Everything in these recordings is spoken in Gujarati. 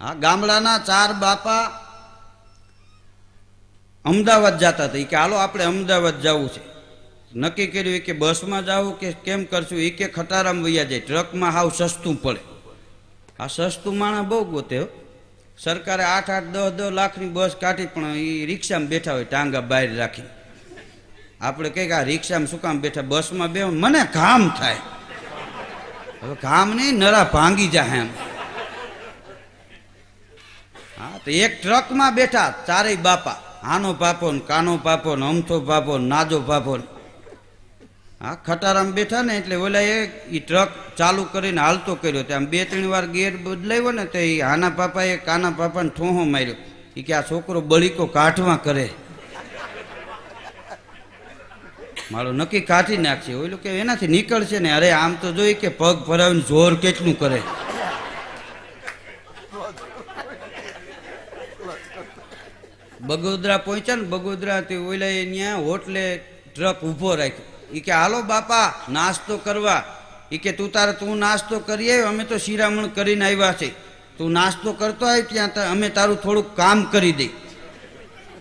હા, ગામડાના 4 બાપા અમદાવાદ જતા હતા. કે હાલો આપણે અમદાવાદ જવું છે. નક્કી કર્યું કે બસમાં જવું કે કેમ કરશું. એ કે ખટારામાં વૈયા જાય, ટ્રકમાં હાવ સસ્તું પડે. આ સસ્તું માણસ બહુ ગોતે. સરકારે 8-8, 10-10 લાખની બસ કાઢી, પણ એ રિક્ષામાં બેઠા હોય ટાંગા બહાર રાખી. આપણે કહીએ કે આ રિક્ષામાં શું કામ બેઠા, બસમાં બે મને કામ થાય. હવે કામ નહીં, નરા ભાંગી જાય એમ. હા, તો એક ટ્રકમાં બેઠા 4 બાપા, આનો પાપો ને કાનો પાપો ને અમથો પાપો ને નાજો પાપો. હા, ખટારામાં બેઠા ને એટલે ઓલા એ ટ્રક ચાલુ કરીને હાલતો કર્યો. આમ 2-3 વાર ગેર બદલાવ્યો ને તો એ આના પાપાએ કાના પાપાને ઠોહો માર્યો. એ કે આ છોકરો બળીકો કાઢવા કરે, મારો નક્કી કાઢી નાખશે. ઓલું કે એનાથી નીકળશે ને. અરે આમ તો જોઈ કે પગ ભરાવીને જોર કેટલું કરે. બગોદરા પહોંચ્યા ને, બગોદરા તે ઓલા ત્યાં હોટલે ટ્રક ઊભો રાખ્યો. એ કે હાલો બાપા નાસ્તો કરવા. એ કે તું નાસ્તો કરી આવ્યો, અમે તો શિરામણ કરીને આવ્યા છે. તું નાસ્તો કરતો આવ્યો ત્યાં અમે તારું થોડુંક કામ કરી દઈ.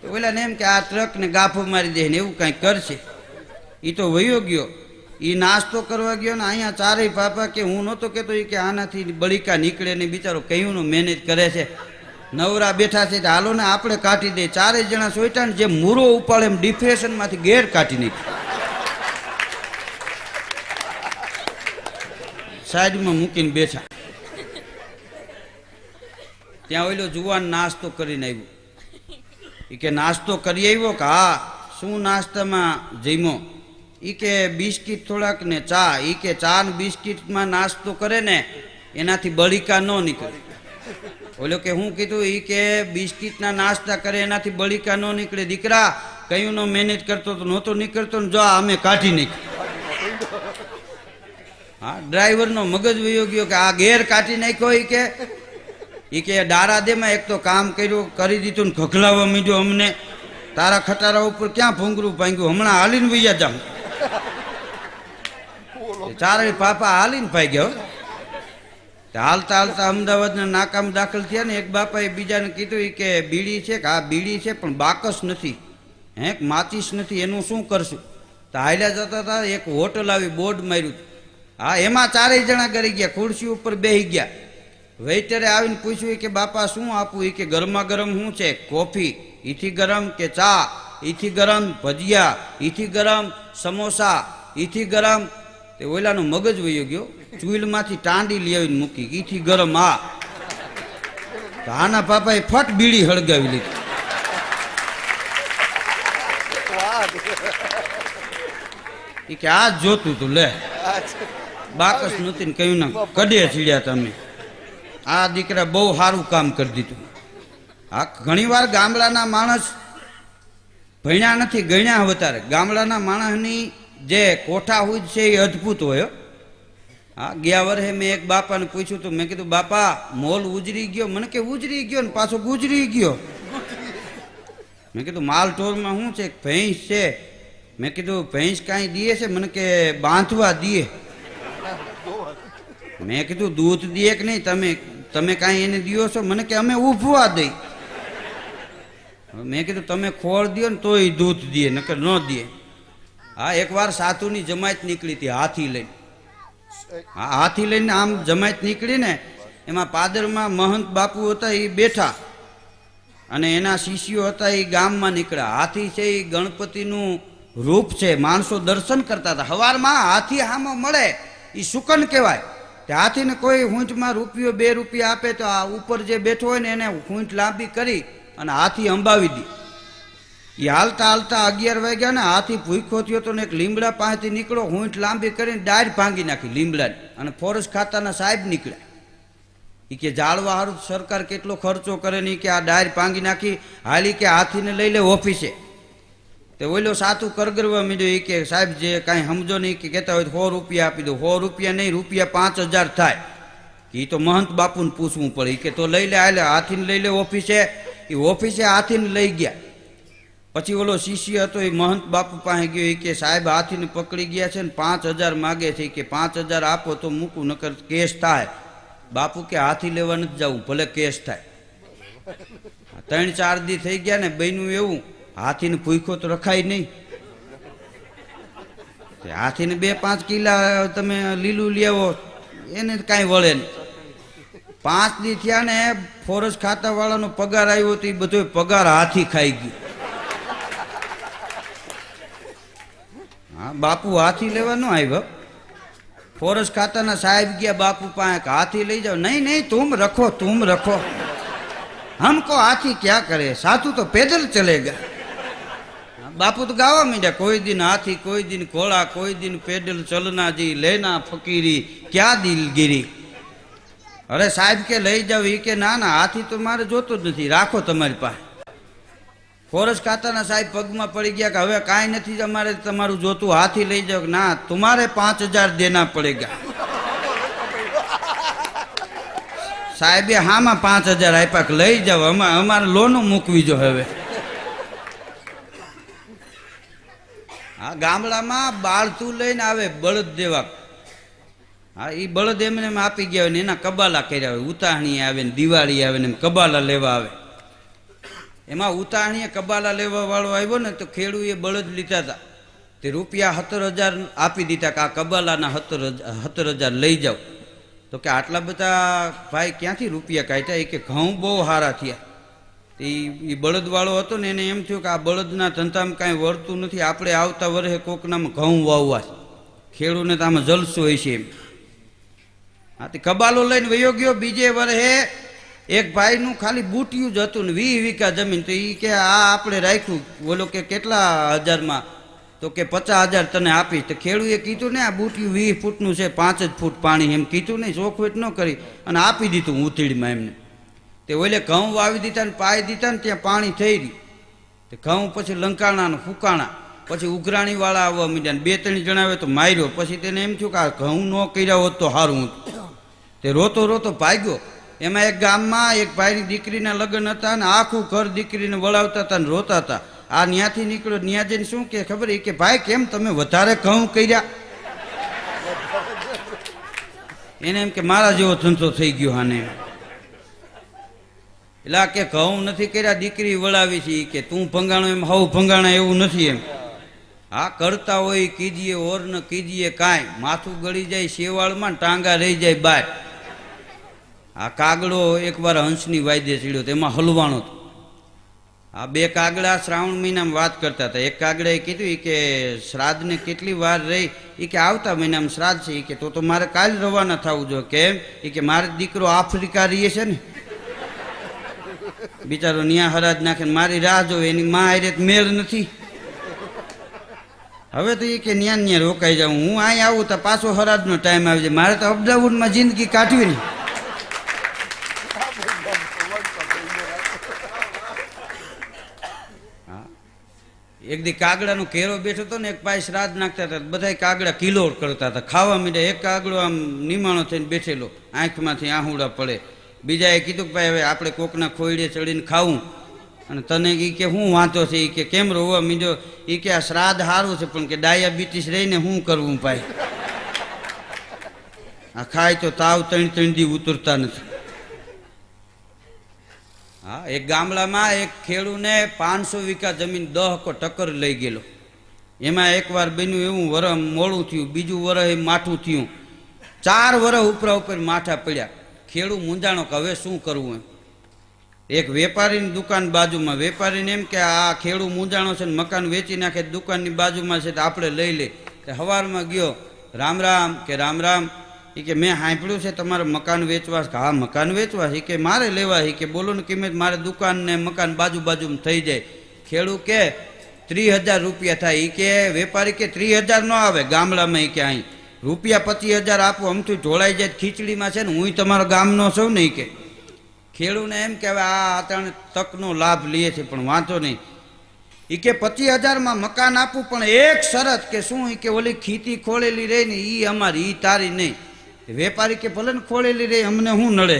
તો ઓલા ને એમ કે આ ટ્રકને ગાફો મારી દે ને એવું કાંઈ કરશે. એ તો વયો ગયો. એ નાસ્તો કરવા ગયો ને અહીંયા 4 બાપા કે હું નહોતો કહેતો કે આનાથી બળીકા નીકળે ને, બિચારો કયું મહેનત કરે છે, નવરા બેઠા છે. હાલો ને આપણે કાઢી દે. 4 જણા સોઈટા ને જે મૂરો ઉપાડે એમ ડિપ્રેશનમાંથી ગેર કાઢી નાખી, સાઈડમાં મૂકીને બેઠા. ત્યાં ઓલો જુવાન નાસ્તો કરીને આવ્યો. એ કે નાસ્તો કરી આવ્યો કે હા. શું નાસ્તામાં જમ્યો? એ કે બિસ્કિટ થોડાક ને ચા. એ કે ચા ને બિસ્કિટમાં નાસ્તો કરે ને એનાથી બળીકા ન નીકળે. ઓલો કે હું કીધું? એ કે બિસ્કિટના નાસ્તા કરે એનાથી બળીકા ન નીકળે. દીકરા કયું નો મહેનત કરતો તો નહોતો નીકળતો ને, જો અમે કાઢી નાખી. હા, ડ્રાઈવરનો મગજ વયો ગયો કે આ ગેર કાઢી નાખ્યો. એ કે ડારા દેમાં એક તો કામ કર્યું કરી દીધું ને ખખલાવા માંડ્યો અમને. તારા ખટારા ઉપર ક્યાં ભૂંગરું ભાંગ્યું, હમણાં હાલીને વૈયા જામ. 4 પાપા હાલીને ભાઈ ગયો. હાલતા હાલતા અમદાવાદના નાકામ દાખલ થયા ને એક બાપાએ બીજાને કીધું કે બીડી છે કે? હા બીડી છે પણ બાકસ નથી, માચીસ નથી, એનું શું કરશું? તો હાલ્યા જતા હતા, એક હોટલ આવી બોર્ડ માર્યું. હા, એમાં 4 જણા કરી ગયા, ખુરશી ઉપર બેસી ગયા. વેઇટરે આવીને પૂછ્યું કે બાપા શું આપું? એ કે ગરમા ગરમ શું છે? કોફી ઈથી ગરમ કે ચા ઈથી ગરમ, ભજીયા ઈથી ગરમ, સમોસા ઈથી ગરમ. તે ઓલાનો મગજ વયો ગયો, ચૂલમાંથી ટાંડી લઈ આવીને મૂકી. ઈથી ગરમ. હા, તો આના પાપાએ ફટ બીડી હળગાવી લીધી. એ કે આ જોતું તું લે, બાકસ નથી ને કહ્યું ના કડે ચીડ્યા તમે. આ દીકરા બહુ સારું કામ કરી દીધું. આ ઘણી વાર ગામડાના માણસ ભણ્યા નથી, ગણ્યા વધારે. ગામડાના માણસની જે કોઠા હોય છે એ અદ્ભુત હોય. હા, ગયા વર્ષે મેં એક બાપાને પૂછ્યું હતું. મેં કીધું બાપા મોલ ઉજરી ગયો? મને કે ઉજરી ગયો ને પાછો ગુજરી ગયો. મેં કીધું માલ ઢોરમાં શું છે? ભેંસ છે. મેં કીધું ભેંસ કાંઈ દીએ છે? મને કે બાંધવા દીએ. મેં કીધું દૂધ દીએ કે નહીં? તમે કાંઈ એને દિયો છો? મને કે અમે ઊભવા દઈ. મેં કીધું તમે ખોળ દો ને તોય દૂધ દીએ, નકર ન દીએ. હા, એકવાર સાધુની જમાયત નીકળી હતી હાથી લઈને. હા, હાથી લઈને આમ જમાયત નીકળી ને એમાં પાદરમાં મહંત બાપુ હતા, એ બેઠા અને એના શિષ્યો હતા, એ ગામમાં નીકળ્યા. હાથી છે એ ગણપતિનું રૂપ છે, માણસો દર્શન કરતા હતા. સવારમાં હાથી હામો મળે એ શુકન કહેવાય. તે હાથીને કોઈ હૂંચમાં રૂપિયો 2 રૂપિયા આપે તો આ ઉપર જે બેઠો હોય ને એને હૂંચ લાંબી કરી અને હાથી અંબાવી દી. એ હાલતા હાલતા 11 વાગ્યા ને હાથી ભૂખ્યો થયો તો ને એક લીમડા પાસેથી નીકળો, હૂંચ લાંબી કરીને ડાળ ભાંગી નાખી લીમડાની. અને ફોરેસ્ટ ખાતાના સાહેબ નીકળ્યા. એ કે જાળવા હારું સરકાર કેટલો ખર્ચો કરે ને, કે આ ડાળ ભાંગી નાખી. હાલી કે હાથીને લઈ લે ઓફિસે. તે ઓલો સાતું કરગરવા માંડ્યો. એ કે સાહેબ જે કાંઈ સમજો નહીં, કે કહેતા હોય 100 રૂપિયા આપી દો. 100 રૂપિયા નહીં, રૂપિયા 5000 થાય. એ તો મહંત બાપુને પૂછવું પડે. કે તો લઈ લે, હાલે હાથીને લઈ લે ઓફિસે. એ ઓફિસે હાથીને લઈ ગયા. પછી ઓલો શિષ્ય હતો એ મહંત બાપુ પાસે ગયો. એ કે સાહેબ હાથીને પકડી ગયા છે ને 5000 માગે છે. કે 5000 આપો તો મૂકું, નકર કેસ થાય. બાપુ કે હાથી લેવા નથી જવું, ભલે કેસ થાય. 3-4 દી થઈ ગયા ને બન્યું એવું, હાથીને ભૂખો તો રખાય નહીં. હાથીને 2-5 કિલા તમે લીલું લેવો એને કાંઈ વળે નહીં. 5 દી થયા ને ફોરેસ્ટ ખાતા વાળાનો પગાર આવ્યો તો એ બધો પગાર હાથી ખાઈ ગયો. હા, બાપુ હાથી લેવા ન આવ્યો. ફોરેસ્ટ ખાતાના સાહેબ ગયા બાપુ પાસે, હાથી લઈ જાઓ. નહીં નહીં, તુમ રખો તુમ રખો, हमको हाथी क्या करे, साधु तो पैदल चलेगा. बापू तो गावा માંડ્યા, કોઈ દિન હાથી, કોઈ દિન ઘોડા, કોઈ દિન પેડલ ચલના જી, લેના ફકીરી ક્યાં દિલગીરી. અરે સાહેબ કે લઈ જાવ. એ કે ના ના, હાથી તો મારે જોતો જ નથી, રાખો તમારી પાસે. ફોરેસ્ટ ખાતાના સાહેબ પગમાં પડી ગયા કે હવે કાંઈ નથી, અમારે તમારું જોતું, હાથી લઈ જાવ. ના, તમારે 5000 દેના પડેગા. સાહેબે હામાં 5000 આપ્યા કે લઈ જાવ, અમારે લોનો મૂકવી જો હવે. હા, ગામડામાં બાળતું લઈને આવે બળદ દેવા. હા, એ બળદ એમને એમ આપી ગયા હોય ને એના કબાલા કર્યા હોય. ઉતાહણી આવે ને દિવાળી આવે ને એમ કબાલા લેવા આવે. એમાં ઉતાહણીએ કબાલા લેવા વાળો આવ્યો ને તો ખેડૂએ બળદ લીધા હતા. તે રૂપિયા 17000 આપી દીધા કે આ કબાલાના 17000 લઈ જાઓ. તો કે આટલા બધા ભાઈ ક્યાંથી રૂપિયા કાઢ્યા? એ કે ઘઉં બહુ સારા થયા. એ બળદવાળો હતો ને એને એમ થયું કે આ બળદના ધંધામાં કાંઈ વળતું નથી, આપણે આવતા વર્ષે કોકનામાં ઘઉં વાવવા. ખેડૂને તો આમાં જલસો હોય છે એમ. હા, તે કબાલો લઈને વયો ગયો. બીજે વર્ષે એક ભાઈનું ખાલી બુટિયું જ હતું ને 20 વીઘા જમીન. તો એ કે આ આપણે રાખ્યું. બોલો કે કેટલા હજારમાં? તો કે 50000 તને આપીશ. તો ખેડૂએ કીધું ને આ બુટિયું 20 ફૂટનું છે, 5 જ ફૂટ પાણી, એમ કીધું નહીં, ચોખવટ ન કરી અને આપી દીધું ઉથીડીમાં એમને. તે ઓલે ઘઉં વાવી દીધા ને પાઈ દીધા ને ત્યાં પાણી થઈ રહ્યું. તે ઘઉં પછી લંકાણા ને ફૂકાણા. પછી ઉઘરાણી વાળા આવવા માંડ્યા. 2-3 જણાવે તો માર્યો. પછી તેને એમ થયું કે આ ઘઉં ન કર્યા હોત તો સારું હતું. તે રોતો રોતો ભાગ્યો. એમાં એક ગામમાં એક ભાઈની દીકરીના લગ્ન હતા ને આખું ઘર દીકરીને વળાવતા હતા ને રોતા હતા. આ ન્યાથી નીકળ્યો. ન્યા જઈને શું કે ખબર? એ કે ભાઈ કેમ તમે વધારે ઘઉં કર્યા? એને એમ કે મારા જેવો ધંધો થઈ ગયો આને. એટલે કે ઘઉં નથી કર્યા, દીકરી વળાવી છે. કે તું ભંગાણો એમ હવ ભંગાણા એવું નથી એમ. હા, કરતા હોય કીજીએ ઓર ન કીજીએ કાંઈ, માથું ગળી જાય શેવાળમાં, ટાંગા રહી જાય બાર. આ કાગડો એકવાર હંસની વાયદે ચડ્યો, તેમાં હલવાણો હતો. આ 2 કાગડા શ્રાવણ મહિનામાં વાત કરતા હતા. એક કાગડાએ કીધું કે શ્રાદ્ધને કેટલી વાર રહી? એ કે આવતા મહિનામાં શ્રાદ્ધ છે. એ કે તો મારે કાલ રવાના થવું જોઈએ. કેમ? એ કે મારો દીકરો આફ્રિકા રહીએ છે ને, બિચારો ન્યા હરાજ નાખે, મારી રાહ જોવે, એની માં હારે મેળ નથી. હવે તો એ કે ન્યા ન્યા રોકાઈ જાઉં, હું અહીં આવું તો પાછો હરાજનો ટાઈમ આવી જાય, મારે તો અપડાઉનમાં જિંદગી કાઢવી ને. એક દી કાગડાનો ઘેરો બેઠો હતો ને એક ભાઈ શ્રાદ્ધ નાખતા હતા. બધા કાગડા કિલોડ કરતા હતા, ખાવા માંડ્યા. એક કાગડો આમ નિમાણો થઈને બેઠેલો, આંખમાંથી આહુડા પડે. બીજાએ કીધું કે ભાઈ હવે આપણે કોકના ખોયડે ચડીને ખાવું. અને તને એ કે શું વાંધો છે? એ કે કેમ રોવા મીંડો? એ કે આ શ્રાદ્ધ સારું છે પણ કે ડાયાબિટીસ રહીને શું કરવું ભાઈ? આ ખાય તો તાવ 3 દી ઉતરતા નથી. હા, એક ગામડામાં એક ખેડૂને 500 વીઘા જમીન 10 કો ટક્કર લઈ ગયેલો. એમાં એકવાર બન્યું એવું, વરસ મોડું થયું, બીજું વરસ માઠું થયું, 4 વરસ ઉપરા ઉપર માઠા પડ્યા. ખેડૂ મૂંઝાણો કે હવે શું કરવું એમ. એક વેપારીની દુકાન બાજુમાં. વેપારીને એમ કે આ ખેડૂ મૂંઝાણો છે ને મકાન વેચી નાખે, દુકાનની બાજુમાં છે તો આપણે લઈ લે. તે સવારમાં ગયો, રામ રામ. કે રામ રામ. એ કે મેં સાંભળ્યું છે તમારે મકાન વેચવા છે. હા, મકાન વેચવા છે. કે મારે લેવા છે. કે બોલો ને કિંમત, મારે દુકાન ને મકાન બાજુમાં થઈ જાય. ખેડૂ કે 30000 રૂપિયા થાય. એ કે વેપારી કે 3000 ન આવે ગામડામાં. એ કે અહીં રૂપિયા 25000 આપો, અમથી ઢોળાઈ જાય ખીચડીમાં છે ને, હું તમારા ગામનો છું ને. કે ખેડૂને એમ કે હવે આ અત્યારે તકનો લાભ લે છે પણ વાંધો નહીં. એ કે 25000માં મકાન આપું પણ એક શરત. કે શું? એ કે ઓલી ખીતી ખોળેલી રહી ને એ અમારી, એ તારી નહીં. વેપારી કે ભલે ને ખોળેલી રહી, અમને શું નડે?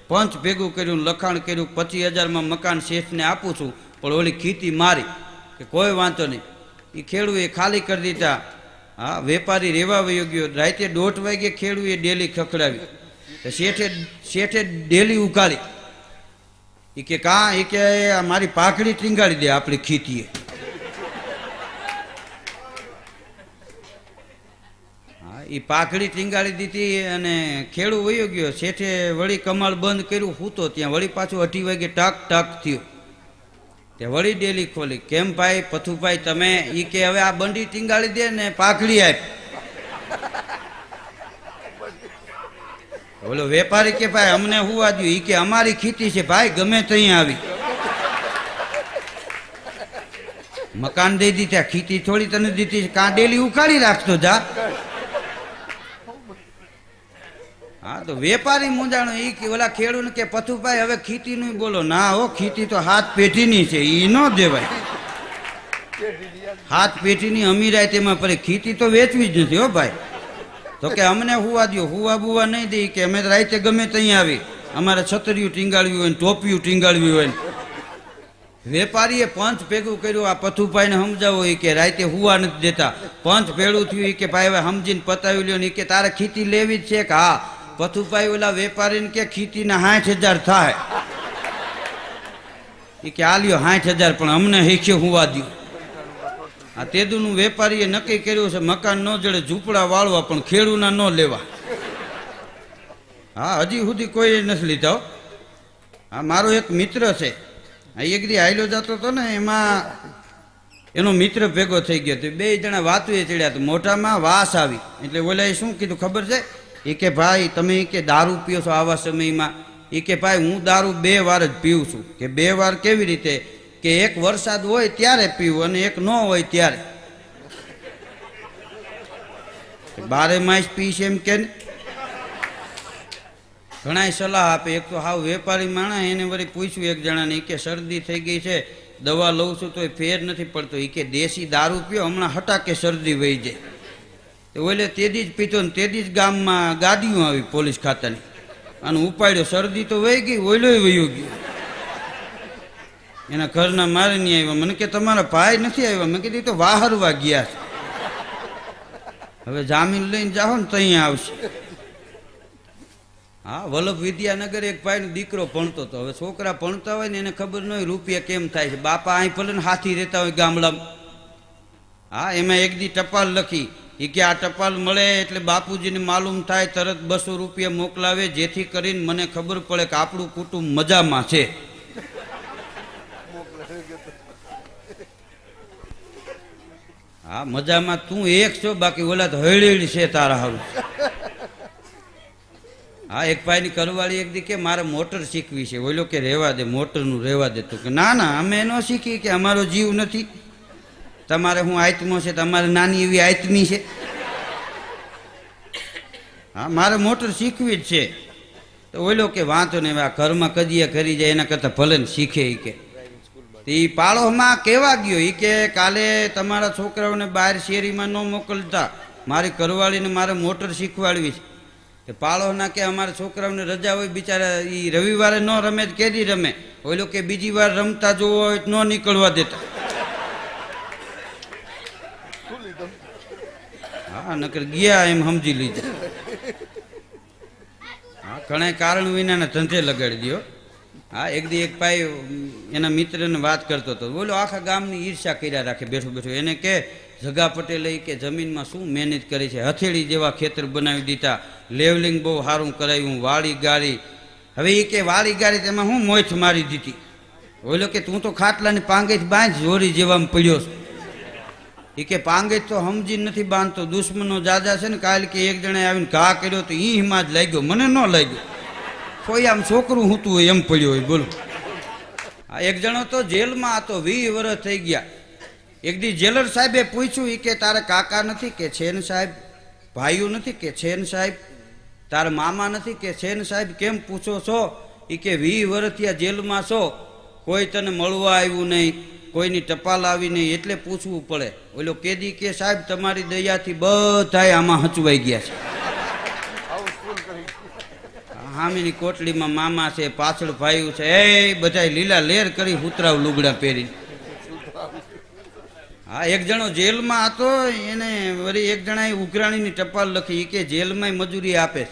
પંચ ભેગું કર્યું, લખાણ કર્યું, 25000માં મકાન શેઠને આપું છું પણ ઓલી ખીતી મારી. કે કોઈ વાંધો નહીં. એ ખેડૂએ ખાલી કરી દીધા. હા, વેપારી રેવા વયો ગયો. રાતે 1:30 વાગે ખેડૂએ ડેલી ખખડાવી. શેઠે ડેલી ઉઘાડી. એ કે કા એ કે મારી પાઘડી ટીંગાડી દે આપણી ખીતીએ. હા, એ પાઘડી ટીંગાડી દીધી અને ખેડૂ વયો ગયો. શેઠે વળી કમાળ બંધ કર્યું, હૂતો ત્યાં વળી પાછું 2:30 વાગે ટક ટક થયું. તે વળી ડેલી ખોલી. કેમ ભાઈ પથુભાઈ તમે? ઈ કે હવે આ બંડી ટીંગાડી દે ને પાઘડી આપ. ઓલો વેપારી કે ભાઈ અમને હુવા દો. ઈ કે અમારી ખીતી છે ભાઈ, ગમે ત્યાં આવી. મકાન દઈ દીધા, ખીતી થોડી તને દીધી, કાં ડેલી ઉખાડી રાખતો જા. હા, તો વેપારી મૂંઝાણો. ઈ કે ઓલા ખેડૂને કે પથુભાઈ હવે ખીતી નું બોલો. ના હો, ખીતી તો 7 પેઢીની છે, ઈ ન દેવાય. 7 પેઢીની અમીરાય તેમાં પડે, ખીતી તો વેચવી જ નથી હો ભાઈ. તો કે અમને હુવા દો. હુવા બુવા નહીં દે કે અમે રાતે ગમે ત્યાં આવી, અમારે છતરીયું ટીંગાડવી હોય ને ટોપિયું ટીંગાડવી હોય ને. વેપારીએ પંચ ભેગું કર્યું. આ પથુભાઈને સમજાવો એ કે રાતે હુવા નથી દેતા. પંચ ભેળું થયું કે ભાઈ હવે સમજીને પતાવી લ્યો ને કે તારે ખીતી લેવી જ છે કે? હા. પથુભાઈ ઓલા વેપારીને કે ખીતીના 60,000 થાય. એ કે આ લ્યો 60,000, પણ અમને હેખ્યો હુવા દો. આ તેદુનું વેપારીએ નક્કી કર્યું છે મકાન ન જડે ઝૂંપડા વાળવા, પણ ખેડૂના ન લેવા. હા, હજી સુધી કોઈ નથી લીધા. હા, મારો એક મિત્ર છે, એક દી આયલો જતો હતો ને, એમાં એનો મિત્ર ભેગો થઈ ગયો. તો 2 જણા વાતુએ ચડ્યા. તો મોઢામાં વાસ આવી. એટલે ઓલાએ શું કીધું ખબર છે? એ કે ભાઈ તમે કે દારૂ પીઓ છો આવા સમયમાં? એ કે ભાઈ હું દારૂ 2 વાર જ પીવું છું. કે 2 વાર કેવી રીતે? કે એક વરસાદ હોય ત્યારે પીવું અને એક ન હોય ત્યારે. 12 માસ પીશ એમ કે ઘણા સલાહ આપે. એક તો હાવ વેપારી માણસ, એને વળી પૂછ્યું એક જણાને કે શરદી થઈ ગઈ છે, દવા લઉં છું તો ફેર નથી પડતો. એ કે દેશી દારૂ પીઓ, હમણાં હટાકે શરદી વહી જાય. તો ઓલે તેદી જ પીતો ને તેદી જ ગામમાં ગાડીઓ આવી પોલીસ ખાતાની, અને ઉપાડ્યો. શરદી તો વહી ગઈ, ઓયલોય વયો ગયો. એના ઘરના મારે નહીં આવ્યા. મને કે તમારા ભાઈ નથી આવ્યા? મેં કીધું તો વાહરવા ગયા છે, હવે જામીન લઈને જાઓ ને ત્યાં આવશે. હા, વલ્લભ વિદ્યાનગર એક ભાઈનો દીકરો ભણતો હતો. હવે છોકરા ભણતા હોય ને એને ખબર ન હોય રૂપિયા કેમ થાય છે. બાપા અહીં ભલે ને હાથી રહેતા હોય ગામડામાં. હા, એમાં એક દી ટપાલ લખી. એ કે આ ટપાલ મળે એટલે બાપુજીને માલુમ થાય, તરત 200 રૂપિયા મોકલાવે, જેથી કરીને મને ખબર પડે કે આપણું કુટુંબ મજામાં છે. હા, મજામાં તું એક છો, બાકી ઓલા તો હળેલી છે તારા હારું. હા, એક ભાઈની કરવાળી એક દી કે મારે મોટર શીખવી છે. ઓલો કે રહેવા દે, મોટરનું રહેવા દે. તું કે ના ના અમે ન શીખી, કે અમારો જીવ નથી. તમારે હું આયતમો છે, તમારે નાની એવી આયતમી છે. હા, મારે મોટર શીખવી જ છે. તો ઓલો કે વાંધો નહીં, આ ઘરમાં કજીયા કરી જાય એના કરતાં ભલે ને શીખે. એ કે એ પાળોમાં કેવા ગયો? એ કે કાલે તમારા છોકરાઓને બહાર શેરીમાં ન મોકલતા, મારી કરવાળીને મારે મોટર શીખવાડવી છે. પાળોના કે અમારા છોકરાઓને રજા હોય, બિચારા એ રવિવારે ન રમે જ કેદી રમે. ઓલો કે બીજી વાર રમતા જોવો હોય તો ન નીકળવા દેતા. હા, નકર ગયા એમ સમજી લીધું. હા, ઘણા કારણ વિનાના ધંધે લગાડી દો. હા, એક દી એક ભાઈ એના મિત્રને વાત કરતો હતો. બોલો આખા ગામની ઈર્ષા કર્યા રાખે બેઠો બેઠો. એને કે જગા પટેલે કે જમીનમાં શું મહેનત કરી છે, હથેળી જેવા ખેતર બનાવી દીધા, લેવલિંગ બહુ સારું કરાવ્યું, વાળી ગાળી. હવે એ કે વાળી ગાળી તેમાં હું મોથ મારી દીધી. બોલો કે તું તો ખાટલાની પાંગેજ બાંધ, જોરી જેવામાં પડ્યો છે. એ કે પાંગેજ તો સમજી નથી બાંધતો, દુશ્મનો જાજા છે ને. કાલે કે એક જણે આવીને ઘા કર્યો તો ઈ હિમાં જ લાગ્યો, મને ન લાગ્યો. કોઈ આમ છોકરું હુંતું હોય એમ પડ્યો હોય. બોલો, આ એક જણો તો જેલમાં હતો, 20 વર્ષ થઈ ગયા. એક દી જેલર સાહેબે પૂછ્યું, એ કે તારે કાકા નથી? કે છે ને સાહેબ. ભાઈઓ નથી? કે છે ને સાહેબ. તારા મામા નથી? કે છે ને સાહેબ. કેમ પૂછો છો? એ કે 20 વર્ષથી આ જેલમાં છો, કોઈ તને મળવા આવ્યું નહીં, કોઈની ટપાલ આવી નહીં, એટલે પૂછવું પડે. ઓલો કેદી કે સાહેબ તમારી દયાથી બધાય આમાં હચવાઈ ગયા છે. હામીની કોટલીમાં મામા છે, પાછળ ભાઈઓ છે, એ બધા લીલા લેર કરી ઉતરાવ લુગડા પહેરી. હા, એક જણો જેલમાં હતો, એને વળી એક જણાએ ઉઘરાણીની ટપાલ લખી. કે જેલમાં મજૂરી આપે,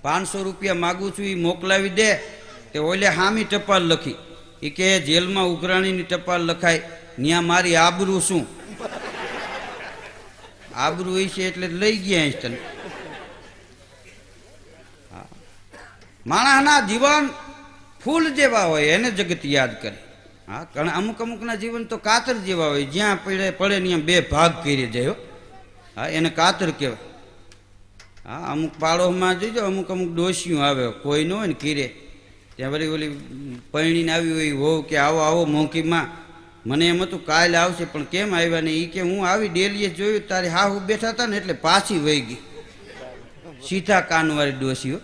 500 રૂપિયા માગું છું, એ મોકલાવી દે. તે ઓલે હામી ટપાલ લખી એ કે જેલમાં ઉઘરાણીની ટપાલ લખાય ન્યા મારી આબરૂ શું? આબરૂ હોય છે એટલે લઈ ગયા અહીં તને. માણસના જીવન ફૂલ જેવા હોય એને જગત યાદ કરે. હા, કારણ અમુકના જીવન તો કાતર જેવા હોય, જ્યાં પડે પડે ત્યાં બે ભાગ કરી જાય. હા, એને કાતર કહેવાય. હા, અમુક પાડોમાં જોઈજો અમુક ડોશીઓ આવે, કોઈ ન હોય ને કીરે ત્યાં વળી ઓલી પૈણીને આવી હોય હોવ કે આવો આવો મોંઘીમાં, મને એમ હતું કાલે આવશે પણ કેમ આવ્યા ને? એ કે હું આવી ડેલીએ જોયું તારી હા હું બેઠા હતા ને એટલે પાછી વહી ગઈ. સીધા કાનવાળી ડોશીઓ,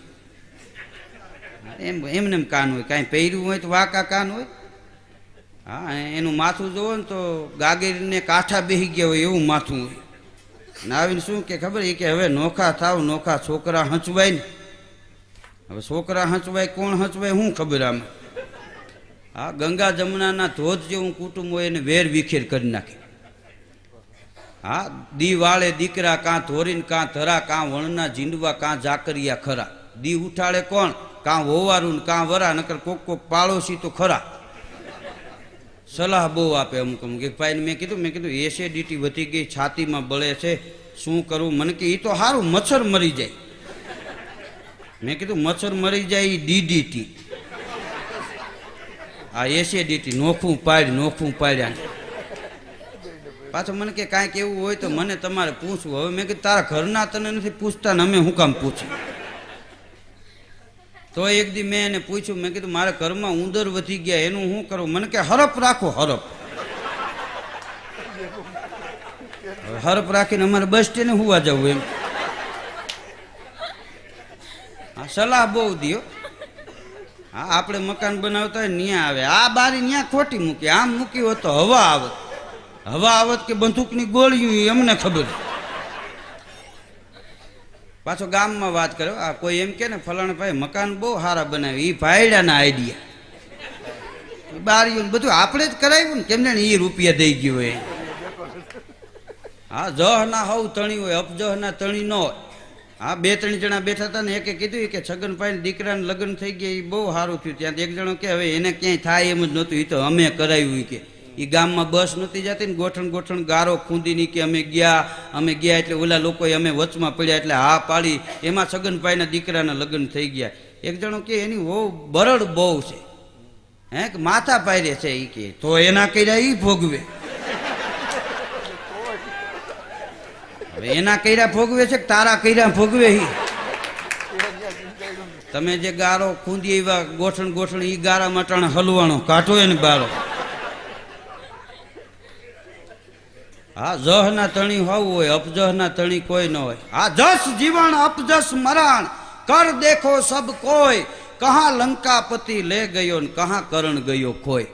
એમને એમ કાન હોય, કાંઈ પહેર્યું હોય તો વાંકા કાન હોય. હા, એનું માથું જોવો ને તો ગાગરીને કાંઠા બેસી ગયા હોય એવું માથું હોય. અને આવીને શું કે ખબર? એ કે હવે નોખા થાવ, નોખા છોકરા હંચવાય ને. હવે છોકરા હંચવાય, કોણ હંચવાય શું ખબર આમાં? હા, ગંગા જમુનાના ધોધ જેવું કુટુંબ હોય એને વેર વિખેર કરી નાખે. હા, દી વાળે દીકરા કાં ધોરીને કાં ધરા, કાં વણના જીંડવા કાં જાકરિયા ખરા. દી ઉઠાડે કોણ? કાં વોવારું ને કાં વરા, નકર કોક કોક પાડોશી તો ખરા. સલાહ બહુ આપે અમુક અમુક. એક ભાઈને મેં કીધું એસિડિટી વધી ગઈ, છાતીમાં બળે છે, શું કરવું? મને કે એ તો સારું, મચ્છર મરી જાય. મેં કીધું મચ્છર મરી જાય એ DDT, આ એસિડિટી નોખું પાડ્યા. પાછો મને કે કાંઈક એવું હોય તો મને તમારે પૂછવું. હવે મેં કીધું તારા ઘરના તને નથી પૂછતા ને અમે શું કામ પૂછું? તો એક દી મેં એને પૂછ્યું, મેં કીધું મારા ઘરમાં ઉંદર વધી ગયા એનું શું કરવું? મને કે હરપ રાખો, હરપ. હરપ રાખીને અમારે બસ સ્ટેન્ડે હુવા જવું એમ. હા, સલાહ બહુ દિયો. હા, આપણે મકાન બનાવતા હોય ન્યા આવે, આ બારી ન્યા ખોટી મૂકી, આમ મૂકી હોત તો હવા આવત કે બંદૂકની ગોળીઓ એમને ખબર. પાછો ગામમાં વાત કર્યો, આ કોઈ એમ કે ને ફલાણા ભાઈ મકાન બહુ સારા બનાવ્યું, એ ભાઈડાના આઈડિયા, બારીઓ બધું આપણે જ કરાવ્યું ને, કેમને એ રૂપિયા દઈ ગયો હોય. હા, જહ ના હવ તણી હોય, અપજહ ના તણી ન હોય. હા, 2-3 જણા બેઠા હતા ને એકે કીધું કે છગનભાઈ દીકરાને લગ્ન થઈ ગયા, એ બહુ સારું થયું. ત્યાં એક જણો કે હવે એને ક્યાંય થાય એમ જ નહોતું, એ તો અમે કરાવ્યું કે. એ ગામમાં બસ નહોતી જતી ને, ગોઠણ ગારો ખૂંદીની કે અમે ગયા એટલે ઓલા લોકોએ અમે વચમાં પડ્યા એટલે હા પાડી, એમાં છગનભાઈના દીકરાના લગ્ન થઈ ગયા. એક જણો કે એની બહુ બરડ બહુ છે, હે કે માથા પાયરે છે. એ કે તો એના કર્યા એ ભોગવે. એના કર્યા ભોગવે છે કે તારા કર્યા ભોગવે? તમે જે ગારો ખૂંદી એવા ગોઠણ ઈ ગારા મટાણે હલવાણો કાઢો એને બારો. હા, જહ ના તણી હોવું હોય, અપજહ ના તણી કોઈ ન હોય. હા, જસ જીવન અપજસ મરણ, કર દેખો સબ કોઈ, કહા લંકાપતિ લે ગયો ને કહા કરણ ગયો ખોય.